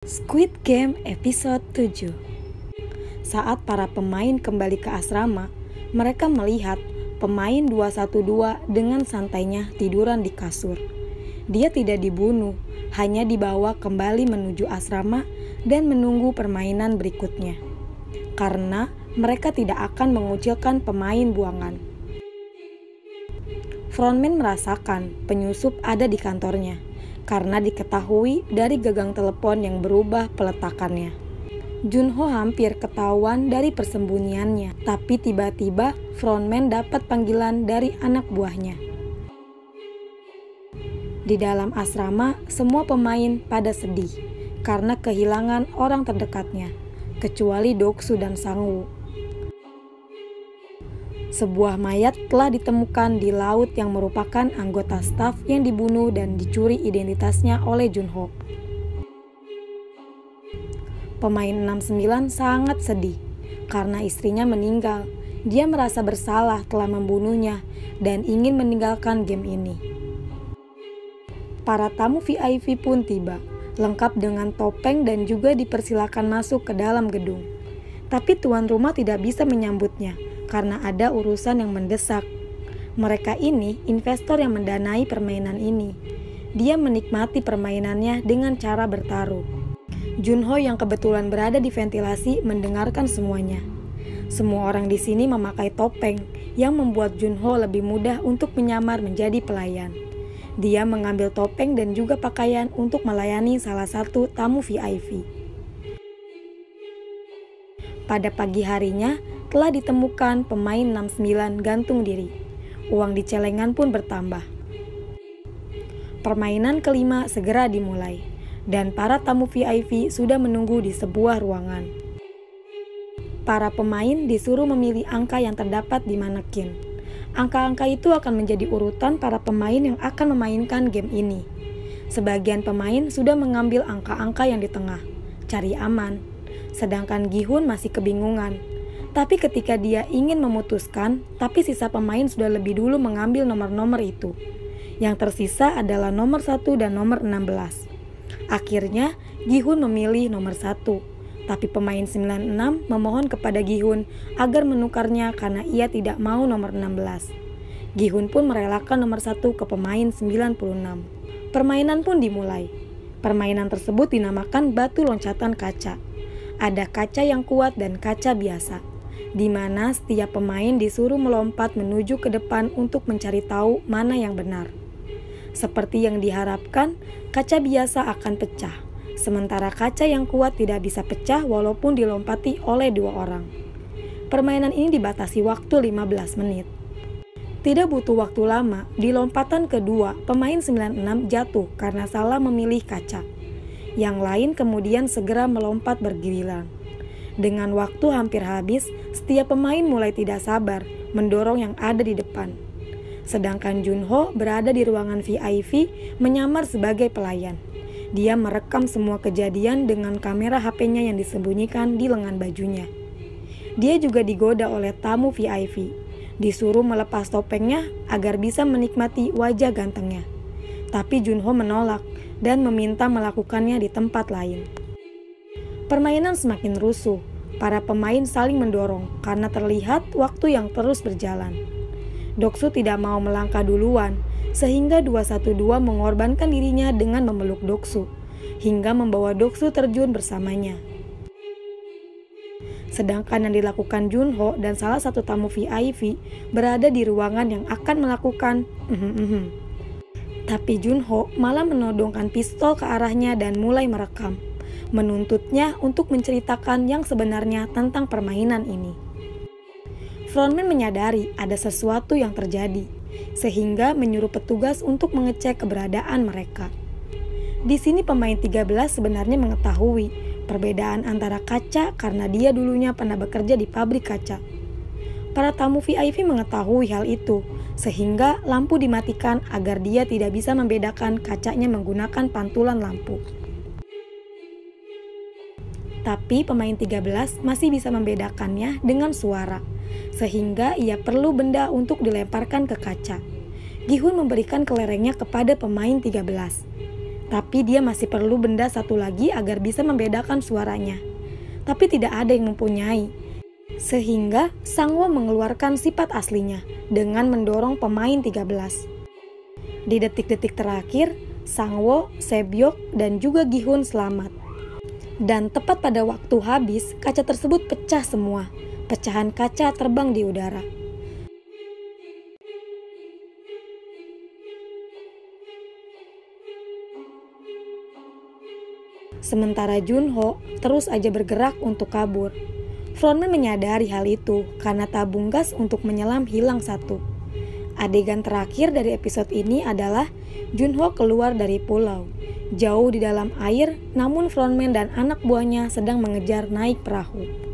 Squid Game episode 7. Saat para pemain kembali ke asrama, mereka melihat pemain 212 dengan santainya tiduran di kasur. Dia tidak dibunuh, hanya dibawa kembali menuju asrama dan menunggu permainan berikutnya. Karena mereka tidak akan mengucilkan pemain buangan. Frontman merasakan penyusup ada di kantornya karena diketahui dari gagang telepon yang berubah peletakannya. Junho hampir ketahuan dari persembunyiannya, tapi tiba-tiba frontman dapat panggilan dari anak buahnya. Di dalam asrama, semua pemain pada sedih karena kehilangan orang terdekatnya, kecuali Doksu dan Sangwoo. Sebuah mayat telah ditemukan di laut yang merupakan anggota staf yang dibunuh dan dicuri identitasnya oleh Junho. Pemain 69 sangat sedih karena istrinya meninggal. Dia merasa bersalah telah membunuhnya dan ingin meninggalkan game ini. Para tamu VIP pun tiba, lengkap dengan topeng dan juga dipersilakan masuk ke dalam gedung. Tapi tuan rumah tidak bisa menyambutnya karena ada urusan yang mendesak. Mereka ini investor yang mendanai permainan ini. Dia menikmati permainannya dengan cara bertaruh. Junho yang kebetulan berada di ventilasi mendengarkan semuanya. Semua orang di sini memakai topeng yang membuat Junho lebih mudah untuk menyamar menjadi pelayan. Dia mengambil topeng dan juga pakaian untuk melayani salah satu tamu VIP. Pada pagi harinya, telah ditemukan pemain 69 gantung diri. Uang di celengan pun bertambah. Permainan kelima segera dimulai, dan para tamu VIP sudah menunggu di sebuah ruangan. Para pemain disuruh memilih angka yang terdapat di manekin. Angka-angka itu akan menjadi urutan para pemain yang akan memainkan game ini. Sebagian pemain sudah mengambil angka-angka yang di tengah, cari aman. Sedangkan Gi-hun masih kebingungan. Tapi ketika dia ingin memutuskan, tapi sisa pemain sudah lebih dulu mengambil nomor-nomor itu. Yang tersisa adalah nomor 1 dan nomor 16. Akhirnya, Gi-hun memilih nomor 1. Tapi pemain 96 memohon kepada Gi-hun agar menukarnya karena ia tidak mau nomor 16. Gi-hun pun merelakan nomor 1 ke pemain 96. Permainan pun dimulai. Permainan tersebut dinamakan batu loncatan kaca. Ada kaca yang kuat dan kaca biasa, di mana setiap pemain disuruh melompat menuju ke depan untuk mencari tahu mana yang benar. Seperti yang diharapkan, kaca biasa akan pecah, sementara kaca yang kuat tidak bisa pecah walaupun dilompati oleh 2 orang. Permainan ini dibatasi waktu 15 menit. Tidak butuh waktu lama, di lompatan kedua, pemain 96 jatuh karena salah memilih kaca. Yang lain kemudian segera melompat bergiliran. Dengan waktu hampir habis, setiap pemain mulai tidak sabar mendorong yang ada di depan. Sedangkan Junho berada di ruangan VIP menyamar sebagai pelayan. Dia merekam semua kejadian dengan kamera HP-nya yang disembunyikan di lengan bajunya. Dia juga digoda oleh tamu VIP, disuruh melepas topengnya agar bisa menikmati wajah gantengnya. Tapi Junho menolak dan meminta melakukannya di tempat lain. Permainan semakin rusuh. Para pemain saling mendorong karena terlihat waktu yang terus berjalan. Doksu tidak mau melangkah duluan, sehingga 212 mengorbankan dirinya dengan memeluk Doksu, hingga membawa Doksu terjun bersamanya. Sedangkan yang dilakukan Junho dan salah satu tamu VIP berada di ruangan yang akan melakukan Tapi Junho malah menodongkan pistol ke arahnya dan mulai merekam, menuntutnya untuk menceritakan yang sebenarnya tentang permainan ini. Frontman menyadari ada sesuatu yang terjadi, sehingga menyuruh petugas untuk mengecek keberadaan mereka. Di sini pemain 13 sebenarnya mengetahui perbedaan antara kaca karena dia dulunya pernah bekerja di pabrik kaca. Para tamu VIP mengetahui hal itu, sehingga lampu dimatikan agar dia tidak bisa membedakan kacanya menggunakan pantulan lampu. Tapi pemain 13 masih bisa membedakannya dengan suara, sehingga ia perlu benda untuk dilemparkan ke kaca. Gi-hun memberikan kelerengnya kepada pemain 13. Tapi dia masih perlu benda satu lagi agar bisa membedakan suaranya. Tapi tidak ada yang mempunyai. Sehingga Sangwo mengeluarkan sifat aslinya dengan mendorong pemain 13. Di detik-detik terakhir, Sangwo, Sebyok, dan juga Gi-hun selamat. Dan tepat pada waktu habis, kaca tersebut pecah semua. Pecahan kaca terbang di udara. Sementara Junho terus aja bergerak untuk kabur. Frontman menyadari hal itu karena tabung gas untuk menyelam hilang satu. Adegan terakhir dari episode ini adalah Junho keluar dari pulau, jauh di dalam air, namun frontman dan anak buahnya sedang mengejar naik perahu.